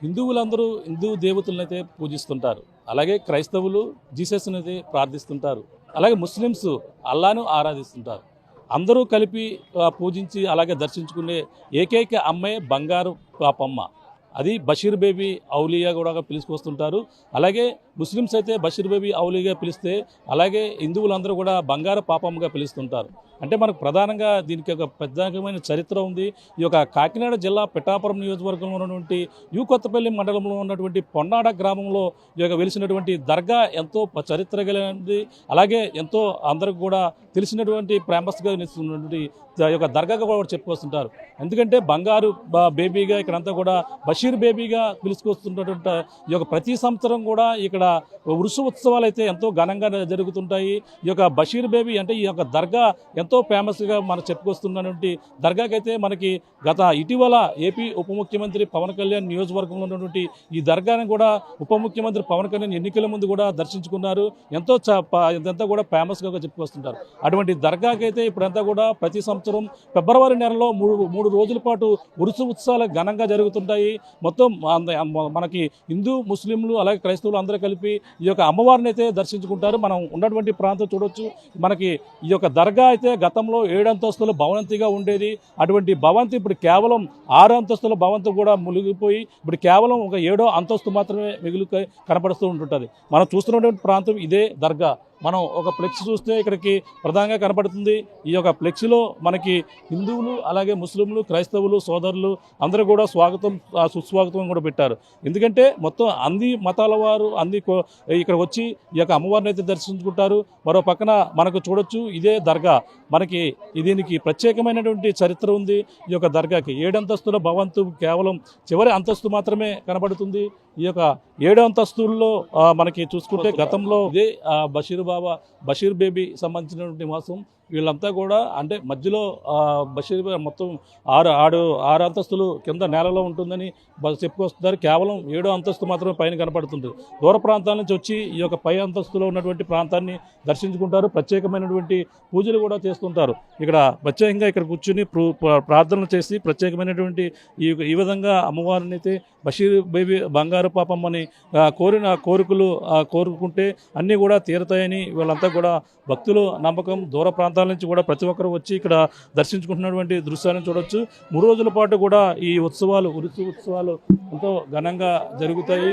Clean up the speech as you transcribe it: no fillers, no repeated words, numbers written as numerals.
హిందువులందరూ హిందూ దేవతలనైతే పూజిస్తుంటారు. అలాగే క్రైస్తవులు జీసస్‌ని అయితే ప్రార్థిస్తుంటారు. అలాగే ముస్లిమ్స్ అల్లాను ఆరాధిస్తుంటారు. అందరూ కలిపి పూజించి అలాగే దర్శించుకునే ఏకైక అమ్మాయి బంగారు పాపమ్మ. అది బషీర్ బేబీ ఔలియా కూడా పిలుచుకొస్తుంటారు. అలాగే ముస్లిమ్స్ అయితే బషీర్ బేబీ ఔలియాగా పిలిస్తే, అలాగే హిందువులందరూ కూడా బంగారు పాపమ్మగా పిలుస్తుంటారు. అంటే మనకు ప్రధానంగా దీనికి ఒక ప్రత్యేకమైన చరిత్ర ఉంది. ఈ యొక్క కాకినాడ జిల్లా పిఠాపురం నియోజకవర్గంలో ఉన్నటువంటి యు కొత్తపల్లి మండలంలో ఉన్నటువంటి పొన్నాడ గ్రామంలో ఈ యొక్క వెలిసినటువంటి దర్గా ఎంతో చరిత్ర కలిగినది. అలాగే ఎంతో అందరికి కూడా తెలిసినటువంటి ఫేమస్గా నిలుస్తున్నటువంటి ఈ యొక్క దర్గాగా కూడా చెప్పుకొస్తుంటారు. ఎందుకంటే బంగారు బేబీగా ఇక్కడంతా కూడా బషీర్ బేబీగా పిలుచుకొస్తున్నటువంటి ఈ యొక్క ప్రతి సంవత్సరం కూడా ఇక్కడ ఉరుసు ఉత్సవాలు అయితే ఎంతో ఘనంగా జరుగుతుంటాయి. ఈ యొక్క బషీర్ బేబీ అంటే ఈ యొక్క దర్గా ఎంతో ఫేమస్గా మనం చెప్పుకొస్తున్నటువంటి దర్గాకైతే మనకి ఇటీవల ఏపీ ఉప ముఖ్యమంత్రి పవన్ కళ్యాణ్ నియోజకవర్గంలో ఉన్నటువంటి ఈ దర్గాని కూడా ఉప ముఖ్యమంత్రి పవన్ కళ్యాణ్ ఎన్నికల ముందు కూడా దర్శించుకున్నారు. ఇదంతా కూడా ఫేమస్గా చెప్పుకొస్తుంటారు. అటువంటి దర్గాకైతే ఇప్పుడంతా కూడా ప్రతి సంవత్సరం ఫిబ్రవరి నెలలో మూడు రోజుల పాటు ఉరుసు ఉత్సవాలు ఘనంగా జరుగుతుంటాయి. మొత్తం మనకి హిందూ ముస్లింలు అలాగే క్రైస్తవులు అందరూ కలిపి ఈ యొక్క అమ్మవారిని అయితే దర్శించుకుంటారు. మనం ఉన్నటువంటి ప్రాంతం చూడొచ్చు. మనకి ఈ యొక్క దర్గా అయితే గతంలో 7 అంతస్తుల భవంతిగా ఉండేది. అటువంటి భవంతి ఇప్పుడు కేవలం 6 అంతస్తుల భవంతి కూడా మునిగిపోయి ఇప్పుడు కేవలం ఒక 7వ అంతస్తు మాత్రమే కనపడుతూ ఉంటుంటుంది. మనం చూస్తున్నటువంటి ప్రాంతం ఇదే దర్గా. మనం ఒక ఫ్లెక్స్ చూస్తే ఇక్కడికి ప్రధానంగా కనపడుతుంది. ఈ యొక్క ఫ్లెక్స్లో మనకి హిందువులు అలాగే ముస్లింలు క్రైస్తవులు సోదరులు అందరూ కూడా సుస్వాగతం కూడా పెట్టారు. ఎందుకంటే మొత్తం అన్ని మతాల వారు ఇక్కడ వచ్చి ఈ యొక్క అమ్మవారిని అయితే దర్శించుకుంటారు. మరో పక్కన మనకు చూడొచ్చు ఇదే దర్గా. మనకి దీనికి ప్రత్యేకమైనటువంటి చరిత్ర ఉంది. ఈ యొక్క దర్గాకి 7 అంతస్తుల భవంతు కేవలం చివరి అంతస్తు మాత్రమే కనబడుతుంది. ఈ యొక్క 7 అంతస్తుల్లో మనకి చూసుకుంటే గతంలో ఇదే బషీర్ బేబీ సంబంధించినటువంటి నివాసం. వీళ్ళంతా కూడా అంటే మధ్యలో బషీర్ మొత్తం 6 అంతస్తులు కింద నేలలో ఉంటుందని చెప్పుకొస్తున్నారు. కేవలం 7వ అంతస్తు మాత్రమే పైన కనపడుతుంది. దూర ప్రాంతాల నుంచి వచ్చి ఈ యొక్క పై అంతస్తులో ఉన్నటువంటి ప్రాంతాన్ని దర్శించుకుంటారు. ప్రత్యేకమైనటువంటి పూజలు కూడా చేస్తుంటారు. ఇక్కడ ప్రత్యేకంగా ఇక్కడ కూర్చుని ప్రార్థనలు చేసి ప్రత్యేకమైనటువంటి ఈ విధంగా అమ్మవారిని అయితే బషీర్ బేబీ బంగారు పాపమ్మని కోరిన కోరికలు కోరుకుంటే అన్నీ కూడా తీరుతాయని వీళ్ళంతా కూడా భక్తులు నమ్మకం. దూర ప్రాంతాల నుంచి కూడా ప్రతి ఒక్కరు వచ్చి ఇక్కడ దర్శించుకుంటున్నటువంటి దృశ్యాలను చూడొచ్చు. 3 రోజుల పాటు కూడా ఈ ఉరుసు ఉత్సవాలు ఎంతో ఘనంగా జరుగుతాయి.